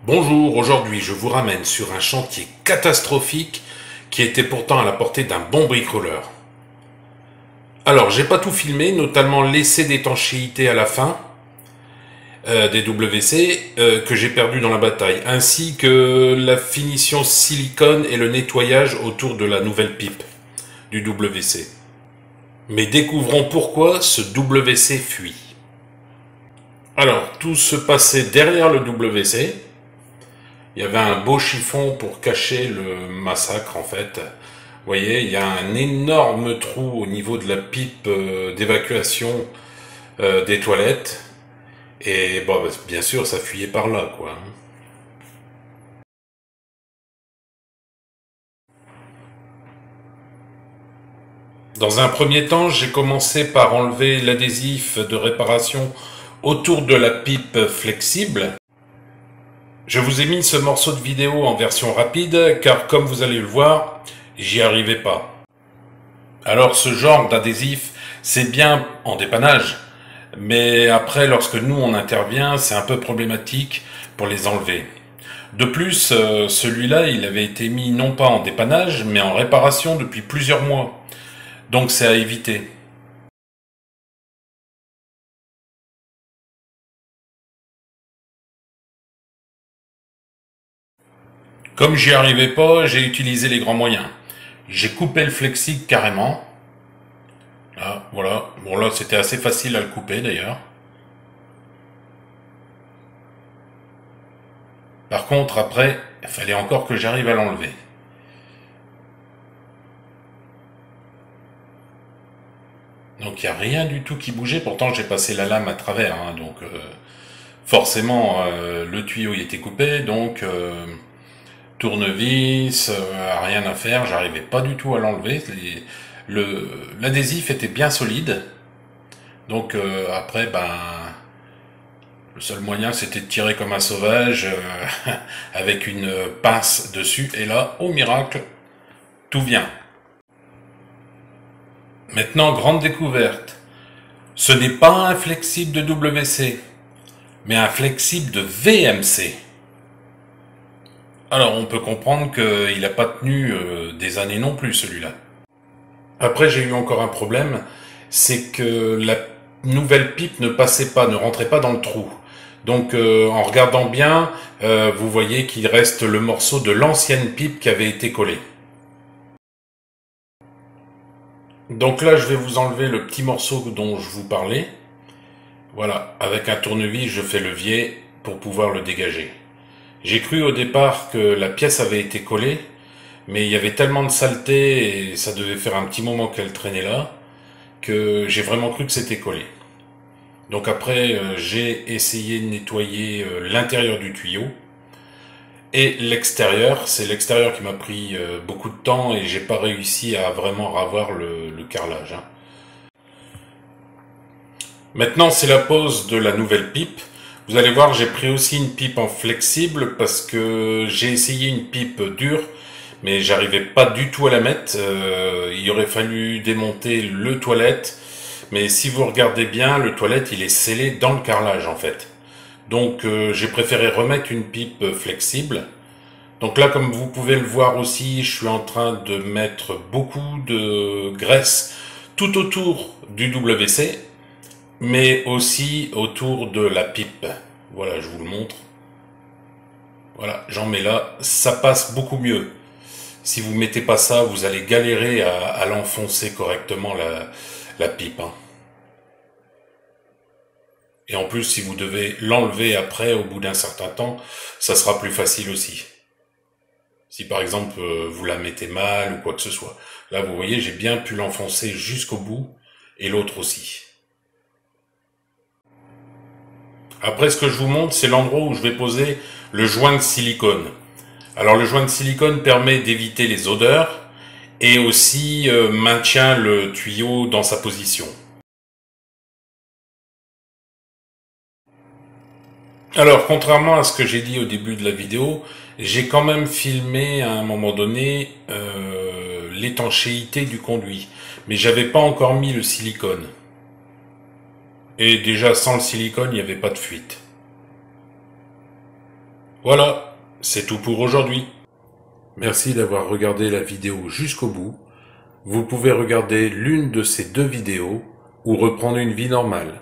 Bonjour, aujourd'hui je vous ramène sur un chantier catastrophique qui était pourtant à la portée d'un bon bricoleur. Alors j'ai pas tout filmé, notamment l'essai d'étanchéité à la fin des WC que j'ai perdu dans la bataille, ainsi que la finition silicone et le nettoyage autour de la nouvelle pipe du WC. Mais découvrons pourquoi ce WC fuit. Alors tout se passait derrière le WC. Il y avait un beau chiffon pour cacher le massacre en fait. Vous voyez, il y a un énorme trou au niveau de la pipe d'évacuation des toilettes. Et bon, bien sûr, ça fuyait par là, quoi. Dans un premier temps, j'ai commencé par enlever l'adhésif de réparation autour de la pipe flexible. Je vous ai mis ce morceau de vidéo en version rapide, car comme vous allez le voir, j'y arrivais pas. Alors ce genre d'adhésif, c'est bien en dépannage, mais après lorsque nous on intervient, c'est un peu problématique pour les enlever. De plus, celui-là, il avait été mis non pas en dépannage, mais en réparation depuis plusieurs mois. Donc c'est à éviter. Comme j'y arrivais pas, j'ai utilisé les grands moyens. J'ai coupé le flexible carrément. Là, voilà. Bon là, c'était assez facile à le couper d'ailleurs. Par contre, après, il fallait encore que j'arrive à l'enlever. Donc il n'y a rien du tout qui bougeait, pourtant j'ai passé la lame à travers, hein, donc forcément le tuyau y était coupé, donc tournevis, rien à faire, j'arrivais pas du tout à l'enlever. L'adhésif était bien solide, donc après le seul moyen c'était de tirer comme un sauvage avec une pince dessus, et là, au miracle, tout vient. Maintenant, grande découverte, ce n'est pas un flexible de WC, mais un flexible de VMC. Alors on peut comprendre qu'il n'a pas tenu des années non plus celui-là. Après j'ai eu encore un problème, c'est que la nouvelle pipe ne passait pas, ne rentrait pas dans le trou. Donc en regardant bien, vous voyez qu'il reste le morceau de l'ancienne pipe qui avait été collé. Donc là je vais vous enlever le petit morceau dont je vous parlais. Voilà, avec un tournevis je fais levier pour pouvoir le dégager. J'ai cru au départ que la pièce avait été collée, mais il y avait tellement de saleté et ça devait faire un petit moment qu'elle traînait là, que j'ai vraiment cru que c'était collé. Donc après, j'ai essayé de nettoyer l'intérieur du tuyau et l'extérieur. C'est l'extérieur qui m'a pris beaucoup de temps et j'ai pas réussi à vraiment ravoir le carrelage, hein. Maintenant, c'est la pose de la nouvelle pipe. Vous allez voir, j'ai pris aussi une pipe en flexible parce que j'ai essayé une pipe dure, mais j'arrivais pas du tout à la mettre. Il aurait fallu démonter le toilette, mais si vous regardez bien, le toilette il est scellé dans le carrelage en fait. Donc j'ai préféré remettre une pipe flexible. Donc là, comme vous pouvez le voir aussi, je suis en train de mettre beaucoup de graisse tout autour du WC, mais aussi autour de la pipe. Voilà, je vous le montre. Voilà, j'en mets là, ça passe beaucoup mieux. Si vous mettez pas ça, vous allez galérer à l'enfoncer correctement la pipe, hein. Et en plus, si vous devez l'enlever après, au bout d'un certain temps, ça sera plus facile aussi. Si par exemple, vous la mettez mal ou quoi que ce soit. Là, vous voyez, j'ai bien pu l'enfoncer jusqu'au bout, et l'autre aussi. Après, ce que je vous montre, c'est l'endroit où je vais poser le joint de silicone. Alors, le joint de silicone permet d'éviter les odeurs et aussi maintient le tuyau dans sa position. Alors, contrairement à ce que j'ai dit au début de la vidéo, j'ai quand même filmé à un moment donné l'étanchéité du conduit. Mais j'avais pas encore mis le silicone. Et déjà, sans le silicone, il n'y avait pas de fuite. Voilà, c'est tout pour aujourd'hui. Merci d'avoir regardé la vidéo jusqu'au bout. Vous pouvez regarder l'une de ces deux vidéos ou reprendre une vie normale.